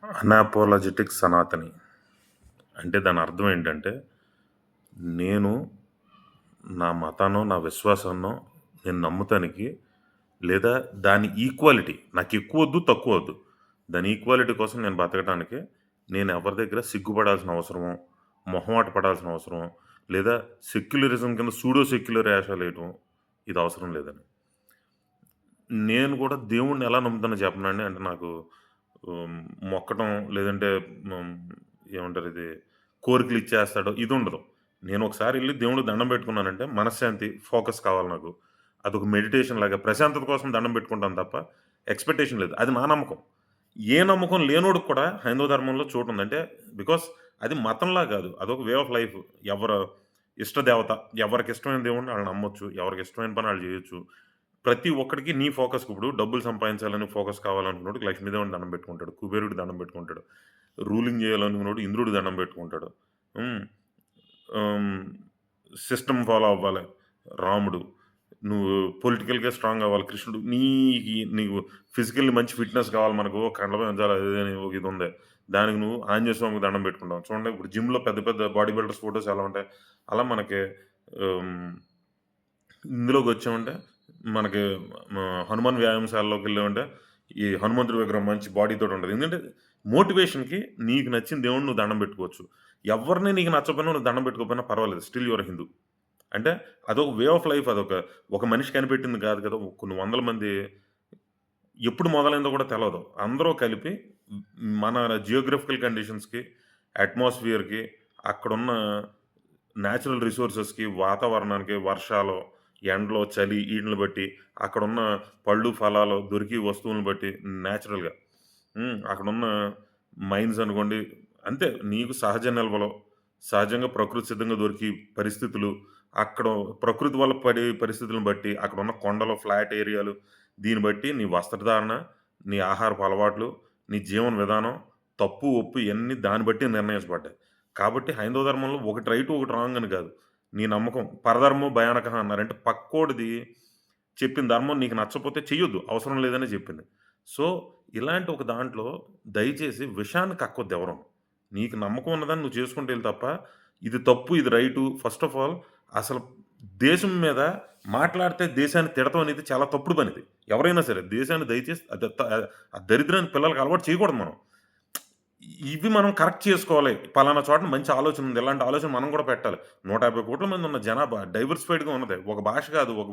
అనాపోలజెటిక్ సనాతని. అంటే దాని అర్థం ఏంటంటే, నేను నా మతాన్నో, నా విశ్వాసాన్నో నేను నమ్ముతానికి లేదా దాని ఈక్వాలిటీ నాకెక్కువొద్దు, తక్కువొద్దు. దాని ఈక్వాలిటీ కోసం నేను బతకటానికి నేను ఎవరి దగ్గర సిగ్గుపడాల్సిన అవసరమో, మొహమాట పడాల్సిన అవసరమో, లేదా సెక్యులరిజం కింద సూడో సెక్యులర్ ఏషాలేయటం ఇది అవసరం లేదని. నేను కూడా దేవుడిని ఎలా నమ్ముతానో చెప్పనాండి. అంటే నాకు హ్మ్, మొక్కటం లేదంటే హ్మ్, ఏమంటారు ఇది కోరికలు ఇచ్చేస్తాడు ఇదుండదు. నేను ఒకసారి ఎళ్లి దేవుడికి దండం పెట్టుకున్నానంటే మనశ్శాంతి, ఫోకస్ కావాలి నాకు. అదొక మెడిటేషన్ లాగా ప్రశాంతత కోసం దండం పెట్టుకుంటాను తప్ప ఎక్స్‌పెక్టేషన్ లేదు. అది నా నమ్మకం. ఏ నమ్మకం లేనోడికి కూడా హైందవ ధర్మంలో చోటుంది. అంటే బికాజ్ అది మతంలా గాదు. అదొక వే ఆఫ్ లైఫ్. ఎవరు ఇష్ట దేవత. ఎవరికిష్టమైన దేవుడిని ఆళ్ళు నమ్మొచ్చు. ఎవరికిష్టమైన పని ఆళ్ళు జేయొచ్చు. ప్రతి ఒక్కడికి నీ ఫోకస్ ఇప్పుడు డబ్బులు సంపాదించాలని ఫోకస్ కావాలనుకున్నోడికి లక్ష్మీదేవిని దండం పెట్టుకుంటాడు. కుబేరుడికి దండం పెట్టుకుంటాడు. రూలింగ్ చేయాలనుకున్నోడు ఇంద్రుడికి దండం పెట్టుకుంటాడు. హ్మ్. హ్మ్. సిస్టమ్ ఫాలో అవ్వాలి. రాముడు. నువ్వు పొలిటికల్‌గా స్ట్రాంగ్ అవ్వాలి. కృష్ణుడు. నీకు ఫిజికల్లీ మంచి ఫిట్‌నెస్ కావాలి మనకు. కండలు పెంచాలి అది ఇది అని ఒక ఇది ఉంది. దానికి నువ్వు ఆంజనేయ స్వామికి దండం పెట్టుకుంటావు. చూడండి ఇప్పుడు జిమ్‌లో పెద్ద పెద్ద బాడీ బిల్డర్స్ ఫోటోస్ ఎలా ఉంటాయి. అలా మనకి హ్మ్. ఇందులోకొచ్చామంటే మనకి హనుమాన్ వ్యాయామశాలలోకెళ్ళామంటే, ఈ హనుమంతుడి విగ్రహం మంచి బాడీతోటి ఉంటది. ఎందుకంటే మోటివేషన్‌కి నీకు నచ్చిన దేవుడిని నువ్వు దండం పెట్టుకోవచ్చు. ఎవ్వరిని నీకు నచ్చకపోయినా నువ్వు దండం పెట్టుకోకపోయినా పర్వాలేదు. Still you are Hindu. అంటే అదొక వే ఆఫ్ లైఫ్. ఒక మనిషి కనిపెట్టింది కాదు కదా! కొన్ని వందల మంది ఎప్పుడు మొదలైందో కూడా తెలవదు. అందరూ కలిపి మన జియోగ్రఫికల్ కండిషన్స్‌కి, అట్మాస్ఫియర్‌కి, అక్కడున్న నేచురల్ రిసోర్సెస్‌కి, వాతావరణానికి, వర్షాలు, ఎండలో, చలి ఈటిలిని బట్టి, అక్కడున్న పళ్ళు, ఫలాలు, దొరికే వస్తువులను బట్టి నేచురల్‌గా అక్కడున్న మైన్స్ అనుకోండి, అంతే నీకు సహజ నిల్వలు, సహజంగా ప్రకృతి సిద్ధంగా దొరికే పరిస్థితులు, అక్కడ ప్రకృతి వల్ల పడే పరిస్థితులను బట్టి, అక్కడున్న కొండలు, ఫ్లాట్ ఏరియాలు, దీన్ని బట్టి నీ వస్త్రధారణ, నీ ఆహారపు అలవాట్లు, నీ జీవన విధానం, తప్పు, ఒప్పు ఇయన్నీ దాన్ని బట్టి నిర్ణయించబడ్డాయి. కాబట్టి హైందవ ధర్మంలో ఒకటి రైటు, ఒకటి రాంగ్ అని గాదు. నీ నమ్మకం. పరధర్మో భయానకః అన్నారు. అంటే పక్కోడిది చెప్పిన ధర్మం నీకు నచ్చపోతే చెయ్యొద్దు. అవసరం లేదనే జెప్పింది. సో, ఇలాంటి ఒక దాంట్లో దయచేసి విషాన్ని కక్కొద్దు ఎవరును. నీకు నమ్మకం ఉన్నదాన్ని నువ్వు చేసుకుంటూ ఎళ్ళు తప్ప, ఇది తప్పు, ఇది రైటు. ఫస్ట్ ఆఫ్ ఆల్ అసలు దేశం మీద మాట్లాడితే దేశాన్ని తిడతం అనేది చాలా తప్పుడు పనిది. ఎవరైనా సరే దేశాన్ని దయచేసి ఆ దరిద్రాన్ని పిల్లలకి అలవాటు చేయకూడదు మనం. ఇవి మనం కరెక్ట్ చేసుకోవాలి. పలానా చోట మంచి ఆలోచన ఉంది. ఇలాంటి ఆలోచన మనం కూడా పెట్టాలి. 150,00,00,000 మంది ఉన్న జనాభా డైవర్సిఫైడ్‌గా ఉన్నది. ఒక భాష కాదు, ఒక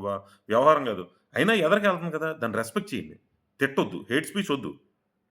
వ్యవహారం కాదు. అయినా ఎదరికెళ్తుంది కదా! దాన్ని రెస్పెక్ట్ చేయండి. తిట్టొద్దు. హేట్ స్పీచ్ ఒద్దు.